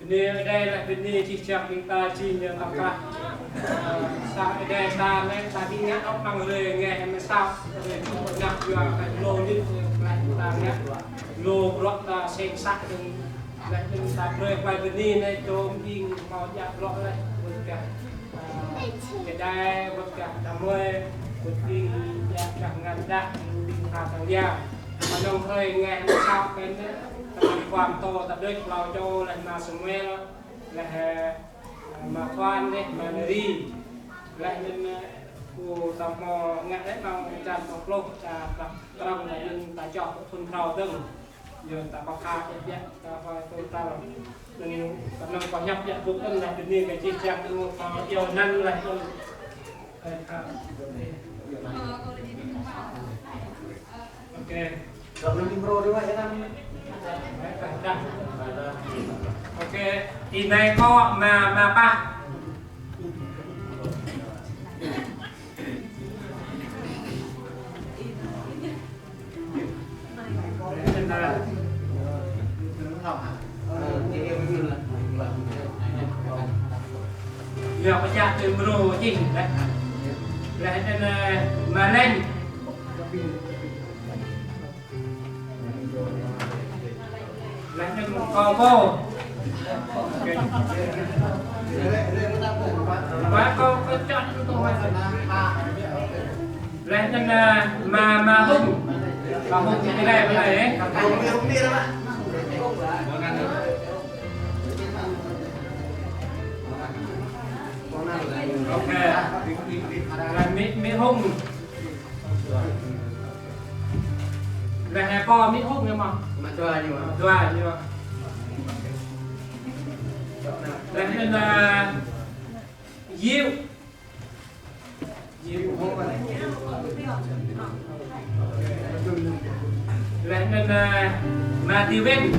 Ini đây ini cicak minta cinya apa sa đây ta này tadi ngắt ốc bằng lời nghe em sao rồi ngắt vừa cái lô đi lại ta ngắt lô lót ta xem sắc từng lại từng ta rơi vài bên này trôm đi màu nhạt lót lại một cái đây một cái đam mê một đi nhạt chẳng ngăn đạn đi thả thằng già mà đồng thời nghe em sao cáiความโตแต่ด้วยเราโจและมาสมัยและมาควันเนี่ยมาดีและเป็นกูตามงานได้เราจำของโลกจะแบบเราในเรื่องตาจอบทุนเราตึงยืนตาปากกาเยอะๆตาคอยตัวตาแบบนึงกำลังก่อยับยั้งบุกตึงและเป็นนี่เป็นจีจังดูความเกี่ยวนั่นอะไรตึงโอเคเราเรื่องโปรด้วยใช่ไหมok thì này có mà ba giờ có cha từ pro chỉnh đấy lại nên mà lên lại nên một combo quá có chọn tôi lại nên mà hung thì cái này đấy ok là mỹ hung là hai con mỹ hung nhưng mà doa như mà nên là diêu nên là mà tiêu bên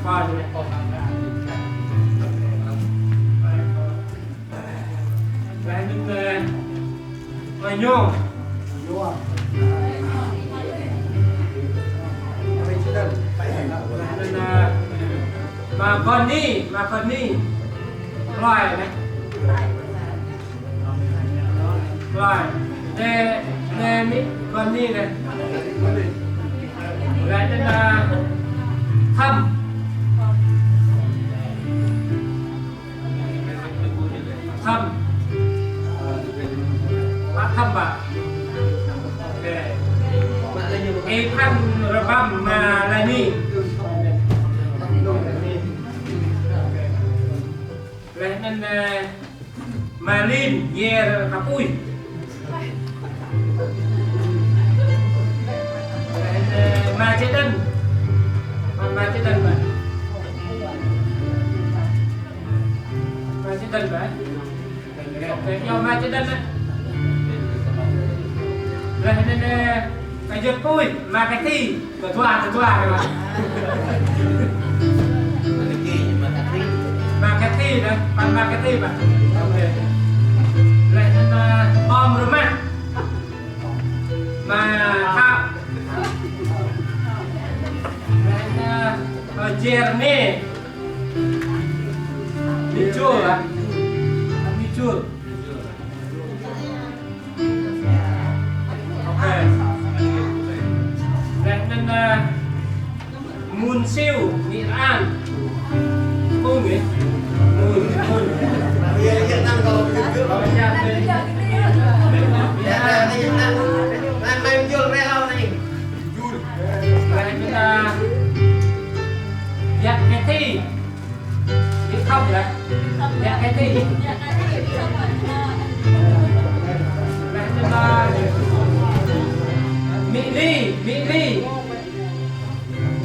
coi nên là nhôm nên là mà con đi loài này loài nè mỹ con đi này lại nên là thăm bà ok em thăm rabam mà là ni lại nên Malin Yer Kapui Macedan Macedan bạn do Macedan á lại nên cái giật cùi mà cái thi của thua rồi mà marketing đấy, pan marketing bạn, ok. Lại nên om rồi mà thao, lại Jeremy, Michul à, Michul, ok. Lại nên Moon Siêu, Nghệ An, không nhỉ? Hiện đang có cái mày chưa nghe đâu này dạ cái thi thì không vậy dạ cái thi Mỹ Ly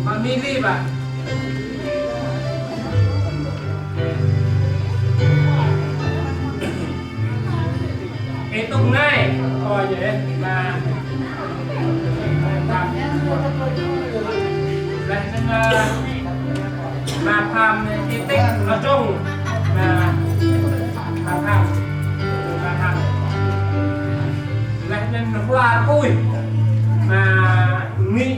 mà Mỹ Ly bạn cái tung này coi vậy mà lại nên mà tham cái tích ở trong là tham lại nên hoa vui mà nghi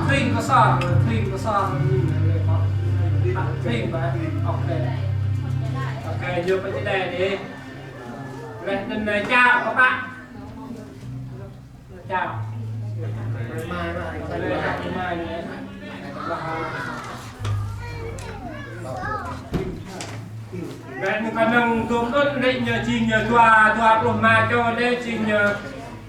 thuyền có so thuyền vậy ok vô cái đề đi lên chào các bạn chào mai này mình còn nâng tôm tốt định nhờ chi nhờ tòa của mà cho đây chi nhờ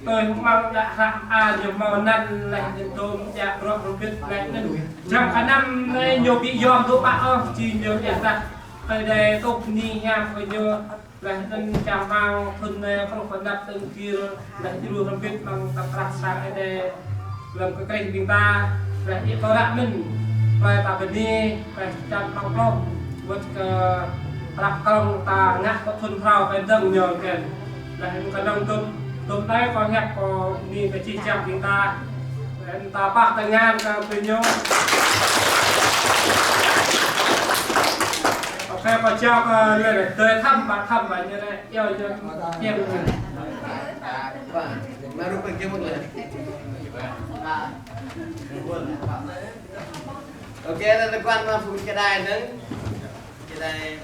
tôi mong đã nhiều màu năn lại tôm dạ rồi biết lại nên trong khả năng đây nhiều bị yom tụi bạn không chi nhờ dạ ra đây đây tôm ni nhang với nhờ lại nên chào mang thân không còn đặt từng kia lại đi luôn không biết bằng tập đặt sang đây làm cái cây chúng ta lại đi có đã mình vài tập bên đi vài trăm bằng không vượtรับกล้องตางัดก็ทนเผาเป็นดังเยอะเกินแล้วมันก็ดังตุ้มได้ก็งัดก็มีกระชี้จับยิงตาแล้วตาปากแต่งงานก็เป็นโยโอเคพอเจ้าก็เลยเตยทำแบบนี้เลยเยอะเยี่ยมเลย baru pergi một lần ok là quan mà phụ cái đài nâng cái đài